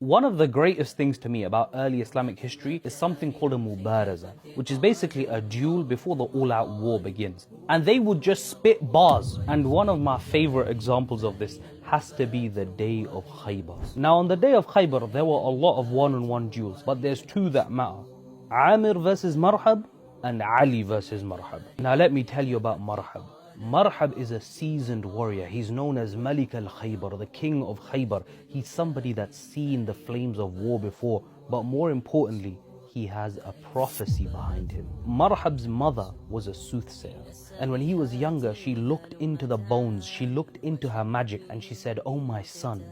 One of the greatest things to me about early Islamic history is something called a mubaraza, which is basically a duel before the all-out war begins. And they would just spit bars. And one of my favorite examples of this has to be the day of Khaybar. Now on the day of Khaybar, there were a lot of one-on-one duels, but there's two that matter. Amir versus Marhab and Ali versus Marhab. Now let me tell you about Marhab. Marhab is a seasoned warrior. He's known as Malik al-Khaybar, the king of Khaybar. He's somebody that's seen the flames of war before, but more importantly, he has a prophecy behind him. Marhab's mother was a soothsayer, and when he was younger, she looked into the bones, she looked into her magic, and she said, "Oh my son,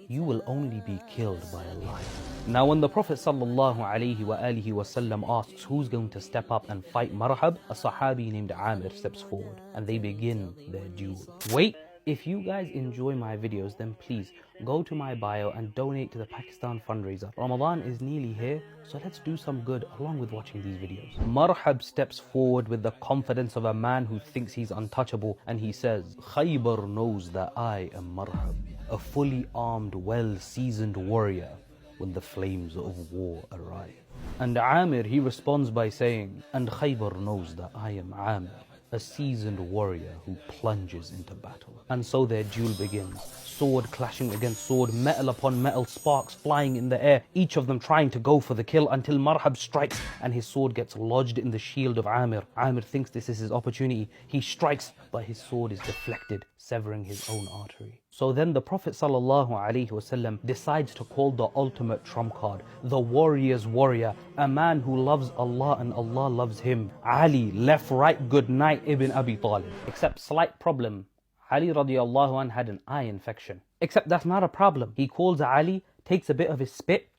you will only be killed by a lion." Now when the Prophet ﷺ asks who's going to step up and fight Marhab, a Sahabi named Amir steps forward and they begin their duel. Wait, if you guys enjoy my videos, then please go to my bio and donate to the Pakistan fundraiser. Ramadan is nearly here, so let's do some good along with watching these videos. Marhab steps forward with the confidence of a man who thinks he's untouchable, and he says, "Khaybar knows that I am Marhab, a fully armed, well-seasoned warrior when the flames of war arrive." And Amir, he responds by saying, "And Khaybar knows that I am Amir, a seasoned warrior who plunges into battle." And so their duel begins. Sword clashing against sword, metal upon metal, sparks flying in the air, each of them trying to go for the kill until Marhab strikes and his sword gets lodged in the shield of Amir. Amir thinks this is his opportunity. He strikes, but his sword is deflected, severing his own artery. So then the Prophet ﷺ decides to call the ultimate trump card, the warrior's warrior, a man who loves Allah and Allah loves him. Ali, left, right, good night, Ibn Abi Talib. Except slight problem, Ali radiallahu anh had an eye infection. Except that's not a problem. He calls Ali, takes a bit of his spit,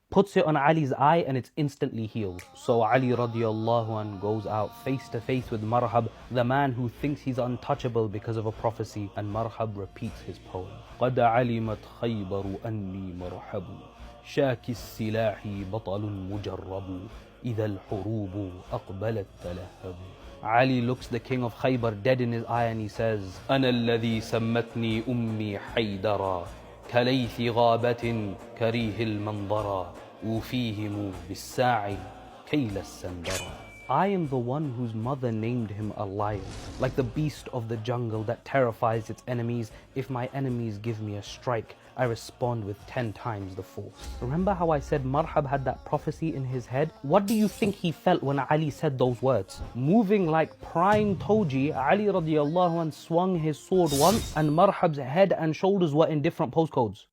puts it on Ali's eye, and it's instantly healed. So Ali radiallahu anh goes out face to face with Marhab, the man who thinks he's untouchable because of a prophecy, and Marhab repeats his poem. قَدْ عَلِمَتْ خَيْبَرُ أَنِّي مَرْحَبُ شَاكِ السِّلَاحِ بَطَلٌ مُجَرَّبُ إِذَا الْحُرُوبُ أَقْبَلَتْ تَلَهَّبُ. Ali looks the king of Khaybar dead in his eye and he says, أَنَا الَّذِي سَمَّتْنِي أُمِّي حَيْدَرًا كَلَيْثِ غَابَةٍ كَرِيهِ الْمَنْظَرَ أُوفِيهِمُ بِالسَّاعِ كَيْلَ السَّنْدَرَ. I am the one whose mother named him a lion, like the beast of the jungle that terrifies its enemies. If my enemies give me a strike, I respond with 10 times the force. Remember how I said Marhab had that prophecy in his head? What do you think he felt when Ali said those words? Moving like prime Toji, Ali radiallahu anh swung his sword once and Marhab's head and shoulders were in different postcodes.